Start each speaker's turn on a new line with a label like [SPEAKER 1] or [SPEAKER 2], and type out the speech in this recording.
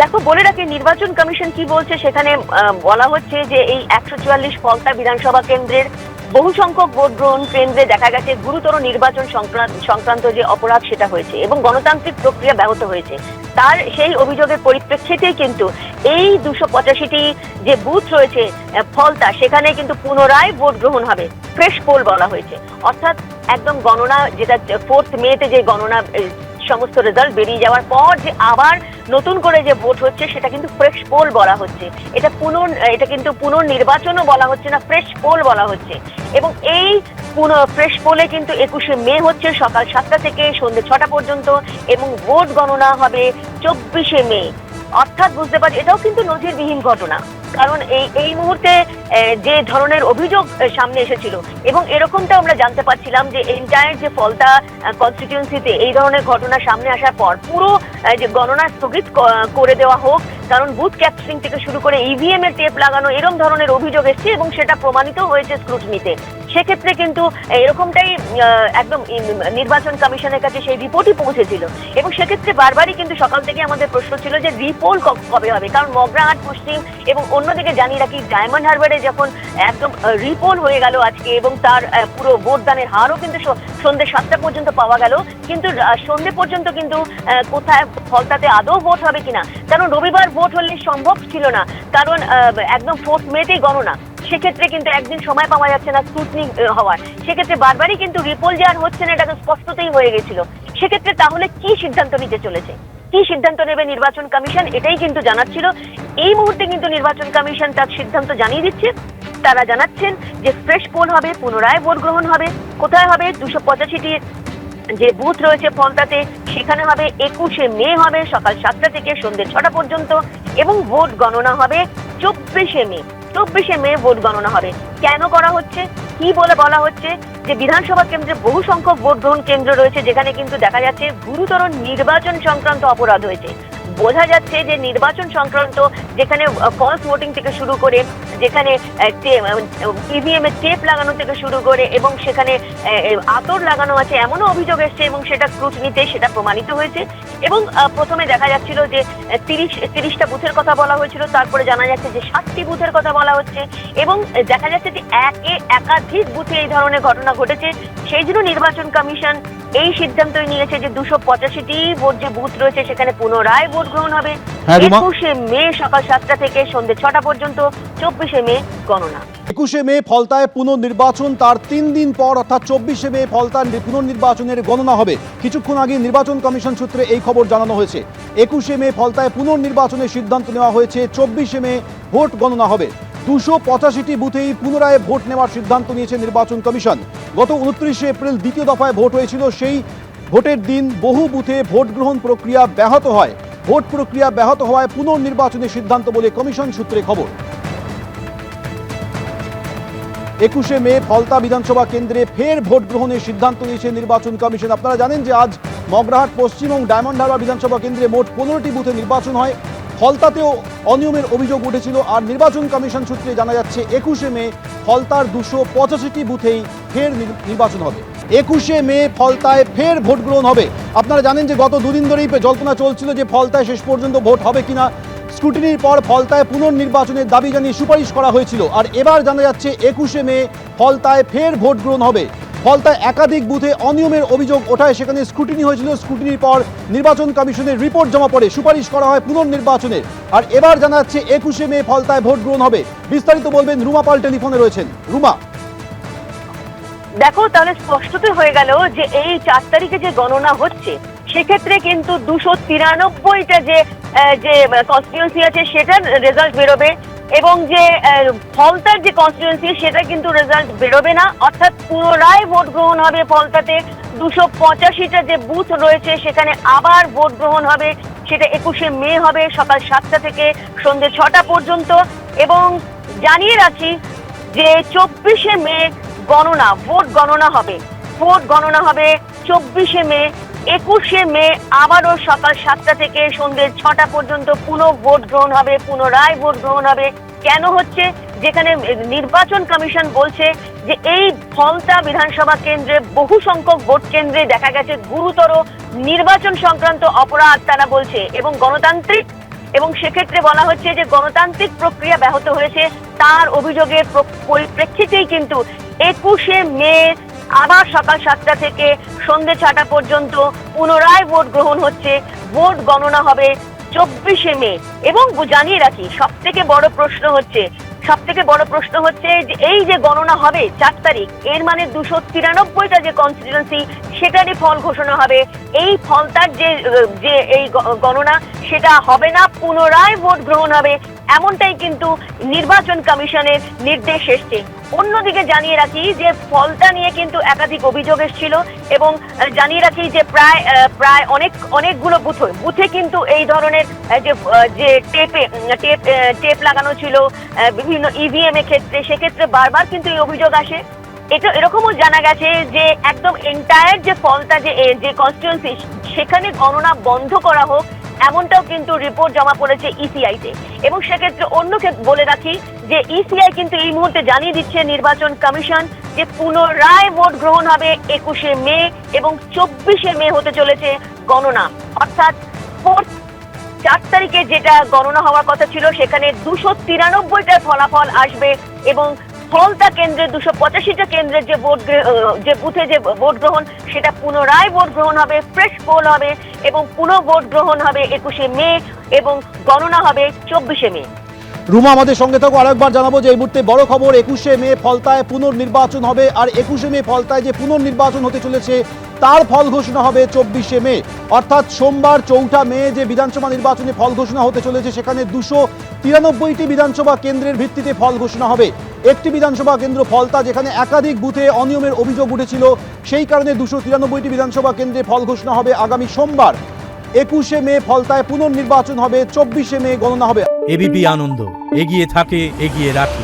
[SPEAKER 1] দেখো বলে রাখি নির্বাচন কমিশন কি বলছে সেখানে বলা হচ্ছে যে এই 144 ফলতা বিধানসভা কেন্দ্রের বহু সংখ্যক ভোট গ্রহণ কেন্দ্রে দেখা গেছে গুরুতর নির্বাচন সংক্রান্ত যে অপরাধ সেটা হয়েছে এবং গণতান্ত্রিক প্রক্রিয়া ব্যাহত হয়েছে। তার সেই অভিযোগের পরিপ্রেক্ষিতেই কিন্তু এই 285টি যে বুথ রয়েছে ফলতা, সেখানে কিন্তু পুনরায় ভোট গ্রহণ হবে, ফ্রেশ পোল বলা হয়েছে। অর্থাৎ একদম গণনা, যেটা 4 মেতে যে গণনা সমস্ত রেজাল্ট বেরিয়ে যাওয়ার পর যে আবার নতুন করে যে ভোট হচ্ছে সেটা কিন্তু ফ্রেশ পোল বলা হচ্ছে। এটা কিন্তু পুনর্নির্বাচনও বলা হচ্ছে না, ফ্রেশ পোল বলা হচ্ছে। এবং এই ফ্রেশ পোলে কিন্তু 21শে মে হচ্ছে সকাল 7টা থেকে সন্ধ্যে 6টা পর্যন্ত এবং ভোট গণনা হবে 24শে মে। অর্থাৎ বুঝতে পারছি এটাও কিন্তু নজিরবিহীন ঘটনা, কারণ এই মুহূর্তে যে ধরনের অভিযোগ সামনে এসেছিল এবং এরকমটা আমরা জানতে পারছিলাম যে এন্টায়ার যে ফলতা কনস্টিটিউয়েন্সিতে এই ধরনের ঘটনা সামনে আসার পর পুরো যে গণনা স্থগিত করে দেওয়া হোক, কারণ বুথ ক্যাপচারিং থেকে শুরু করে ইভিএম এর টেপ লাগানো এরকম ধরনের অভিযোগ এসছে এবং সেটা প্রমাণিত হয়েছে স্ক্রুটিনিতে। সেক্ষেত্রে কিন্তু এরকমটাই একদম নির্বাচন কমিশনের কাছে সেই রিপোর্টই পৌঁছেছিল এবং সেক্ষেত্রে বারবারই কিন্তু সকাল থেকে আমাদের প্রশ্ন ছিল যে রিপোল কবে হবে, কারণ মগরাহাট পশ্চিম এবং অন্যদিকে জানিয়ে রাখি ডায়মন্ড হারবারে যখন একদম রিপোল হয়ে গেল আজকে এবং তার পুরো ভোটদানের হারও কিন্তু সন্ধ্যে 7টা পর্যন্ত পাওয়া গেল, কিন্তু সন্ধ্যে পর্যন্ত কিন্তু কোথায় ফলতাতে আদৌ ভোট হবে কিনা, কারণ রবিবার ভোট হলে সম্ভব ছিল না, কারণ একদম 4 মেতেই গণনা। সেক্ষেত্রে কিন্তু একদিন সময় পাওয়া যাচ্ছে না স্ক্রুটিনি হওয়ার, সেক্ষেত্রে বারবারই কিন্তু রিপোল যে আর হচ্ছে না এটা তো স্পষ্টতই হয়ে গেছিল। সেক্ষেত্রে তাহলে কি সিদ্ধান্ত নিতে চলেছে, কি সিদ্ধান্ত নেবে নির্বাচন কমিশন, এটাই কিন্তু জানাচ্ছিল। এই মুহূর্তে কিন্তু নির্বাচন কমিশন তার সিদ্ধান্ত জানিয়ে দিচ্ছে। তারা জানাচ্ছেন যে ফ্রেশ পোল হবে, পুনরায় ভোট গ্রহণ হবে। কোথায় হবে? 285টি যে বুথ রয়েছে ফলতাতে সেখানে হবে 21শে মে হবে সকাল 7টা থেকে সন্ধ্যে 6টা পর্যন্ত এবং ভোট গণনা হবে 24শে মে। 24শে মে ভোট গণনা হবে। কেন করা হচ্ছে, কি বলা হচ্ছে যে বিধানসভা কেন্দ্রে বহু সংখ্যক ভোট গ্রহণ কেন্দ্র রয়েছে যেখানে কিন্তু দেখা যাচ্ছে গুরুতর নির্বাচন সংক্রান্ত অপরাধ হয়েছে। বোঝা যাচ্ছে যে নির্বাচন সংক্রান্ত যেখানে ফলস ভোটিং থেকে শুরু করে, যেখানে ইভিএম এর টেপ লাগানো থেকে শুরু করে এবং সেখানে আতর লাগানো আছে এমনও অভিযোগ এসছে এবং সেটা স্ক্রুটিনিতে সেটা প্রমাণিত হয়েছে। এবং প্রথমে দেখা যাচ্ছিল যে 30টা বুথের কথা বলা হয়েছিল, তারপরে জানা যাচ্ছে যে 7টি বুথের কথা বলা হচ্ছে এবং দেখা যাচ্ছে যে একাধিক বুথে এই ধরনের ঘটনা ঘটেছে। সেই জন্য নির্বাচন কমিশন এই সিদ্ধান্তই নিয়েছে যে 285টি ভোট যে বুথ রয়েছে সেখানে পুনরায় ভোট গ্রহণ হবে 21শে মে সকাল 7টা থেকে সন্ধ্যে 6টা পর্যন্ত, 24শে মে গণনা।
[SPEAKER 2] 21শে মে ফলতায় পুনর্নির্বাচন, তার 3 দিন পর অর্থাৎ 24শে মে ফলতার পুনর্নির্বাচনের গণনা হবে। কিছুক্ষণ আগে নির্বাচন কমিশন সূত্রে এই খবর জানানো হয়েছে। 21শে মে ফলতায় পুনর্নির্বাচনের সিদ্ধান্ত নেওয়া হয়েছে, 24শে মে ভোট গণনা হবে। 285টি বুথেই পুনরায় ভোট নেওয়ার সিদ্ধান্ত নিয়েছে নির্বাচন কমিশন। গত 29শে এপ্রিল দ্বিতীয় দফায় ভোট হয়েছিল, সেই ভোটের দিন বহু বুথে ভোট গ্রহণ প্রক্রিয়া ব্যাহত হয়। ভোট প্রক্রিয়া ব্যাহত হওয়ায় পুনর্নির্বাচনের সিদ্ধান্ত বলে কমিশন সূত্রে খবর। 21শে মে ফলতা বিধানসভা কেন্দ্রে ফের ভোট গ্রহণের সিদ্ধান্ত নিয়েছে নির্বাচন কমিশন। আপনারা জানেন যে আজ মগরাহাট পশ্চিম এবং ডায়মন্ড হারবার বিধানসভা কেন্দ্রে মোট 15টি বুথে নির্বাচন হয়। ফলতাতেও অনিয়মের অভিযোগ উঠেছিল, আর নির্বাচন কমিশন সূত্রে জানা যাচ্ছে 21শে মে ফলতার 285টি বুথেই ফের নির্বাচন হবে। 21শে মে ফলতায় ফের ভোট গ্রহণ হবে। আপনারা জানেন যে গত দুদিন ধরেই জল্পনা চলছিল যে ফলতায় শেষ পর্যন্ত ভোট হবে কিনা। স্ক্রুটিনির পর ফলতায় পুনর্নির্বাচনের দাবি জানিয়ে সুপারিশ করা হয়েছিল, আর এবার জানা যাচ্ছে 21শে মে ফলতায় ফের ভোট গ্রহণ হবে। ফলতায় একাধিক বুথে অনিয়মের অভিযোগ ওঠায় সেখানে স্ক্রুটিনি হয়েছিল। স্ক্রুটিনির পর নির্বাচন কমিশনের রিপোর্ট জমা পড়ে, সুপারিশ করা হয় পুনর্নির্বাচনের। আর এবার জানা যাচ্ছে 21শে মে ফলতায় ভোট গ্রহণ হবে। বিস্তারিত বলবেন রুমা পাল, টেলিফোনে রয়েছেন। রুমা,
[SPEAKER 1] দেখো তাহলে স্পষ্টতই হয়ে গেল যে এই 4 তারিখে যে গণনা হচ্ছে সেক্ষেত্রে কিন্তু 293টা যে কনস্টিটিউয়েন্সি আছে সেটার রেজাল্ট বেরোবে এবং যে ফলতার যে কনস্টিটিউয়েন্সি সেটা কিন্তু রেজাল্ট বেরোবে না। অর্থাৎ পুনরায় ভোট গ্রহণ হবে ফলতাতে। 285টা যে বুথ রয়েছে সেখানে আবার ভোট গ্রহণ হবে, সেটা 21শে মে হবে সকাল 7টা থেকে সন্ধ্যে 6টা পর্যন্ত। এবং জানিয়ে রাখি যে 24শে মে গণনা, ভোট গণনা হবে। ভোট গণনা হবে 24শে মে। 21শে মে আবারও সকাল 7টা থেকে সন্ধ্যে 6টা পর্যন্ত ভোট গ্রহণ হবে, পুনরায় ভোট গ্রহণ হবে। কেন হচ্ছে? যেখানে নির্বাচন কমিশন বলছে যে এই ফলতা বিধানসভা কেন্দ্রে বহু সংখ্যক ভোট কেন্দ্রে দেখা গেছে গুরুতর নির্বাচন সংক্রান্ত অপরাধ তারা বলছে এবং গণতান্ত্রিক এবং সেক্ষেত্রে বলা হচ্ছে যে গণতান্ত্রিক প্রক্রিয়া ব্যাহত হয়েছে। তার অভিযোগের পরিপ্রেক্ষিতেই কিন্তু 21শে মে আবার সকাল 7টা থেকে সন্ধ্যে 6টা পর্যন্ত পুনরায় ভোট গ্রহণ হচ্ছে। ভোট গণনা হবে 24শে মে। এবং জানিয়ে রাখি, সব থেকে বড় প্রশ্ন হচ্ছে যে এই যে গণনা হবে 4 তারিখ, এর মানে 293টা যে কনস্টিটিউয়েন্সি সেটারই ফল ঘোষণা হবে। এই ফলটার যে এই গণনা সেটা হবে না, পুনরায় ভোট গ্রহণ হবে, এমনটাই কিন্তু নির্বাচন কমিশনের নির্দেশ এসছে। অন্যদিকে জানিয়ে রাখি যে ফলটা নিয়ে কিন্তু একাধিক অভিযোগ এসেছিল এবং জানিয়ে রাখি যে প্রায় অনেকগুলো বুথে কিন্তু এই ধরনের যে টেপ লাগানো ছিল বিভিন্ন ইভিএম এর ক্ষেত্রে, সেক্ষেত্রে বারবার কিন্তু এই অভিযোগ আসে। এটা এরকমও জানা গেছে যে একদম এন্টায়ার যে ফলটা যে কনস্টিটিউয়েন্সি সেখানে গণনা বন্ধ করা হোক, এমনটাও কিন্তু রিপোর্ট জমা পড়েছে ইসিআইতে। এবং সেক্ষেত্রে অন্যকে বলে রাখি যে ইসিআই কিন্তু এই মুহূর্তে জানিয়ে দিচ্ছে নির্বাচন কমিশন যে পুনরায় ভোট গ্রহণ হবে 21শে মে এবং 24শে মে হতে চলেছে গণনা। অর্থাৎ 4 তারিখে যেটা গণনা হওয়ার কথা ছিল সেখানে 293টার ফলাফল আসবে এবং ফলতা কেন্দ্রে 285টা কেন্দ্রের যে বুথে যে ভোট গ্রহণ সেটা পুনরায় ভোট গ্রহণ হবে, ফ্রেশ পোল হবে এবং পুনঃ ভোট গ্রহণ হবে 21শে মে এবং গণনা হবে 24শে মে।
[SPEAKER 2] রুমা, আমাদের সঙ্গে থাকো। আরেকবার জানাবো যে এই মুহূর্তে বড় খবর, 21শে মে ফলতায় পুনর্নির্বাচন হবে, আর 21শে মে ফলতায় যে পুনর্নির্বাচন হতে চলেছে তার ফল ঘোষণা হবে 24শে মে। অর্থাৎ সোমবার 4ঠা মে যে বিধানসভা নির্বাচনে ফল ঘোষণা হতে চলেছে সেখানে 293টি বিধানসভা কেন্দ্রের ভিত্তিতে ফল ঘোষণা হবে। একটি বিধানসভা কেন্দ্র ফলতা, যেখানে একাধিক বুথে অনিয়মের অভিযোগ উঠেছিল, সেই কারণে 293টি বিধানসভা কেন্দ্রে ফল ঘোষণা হবে আগামী সোমবার। 21শে মে ফলতায় পুনর্নির্বাচন হবে, 24শে মে গণনা হবে।
[SPEAKER 3] এবিপি আনন্দ, এগিয়ে থাকে, এগিয়ে রাখে।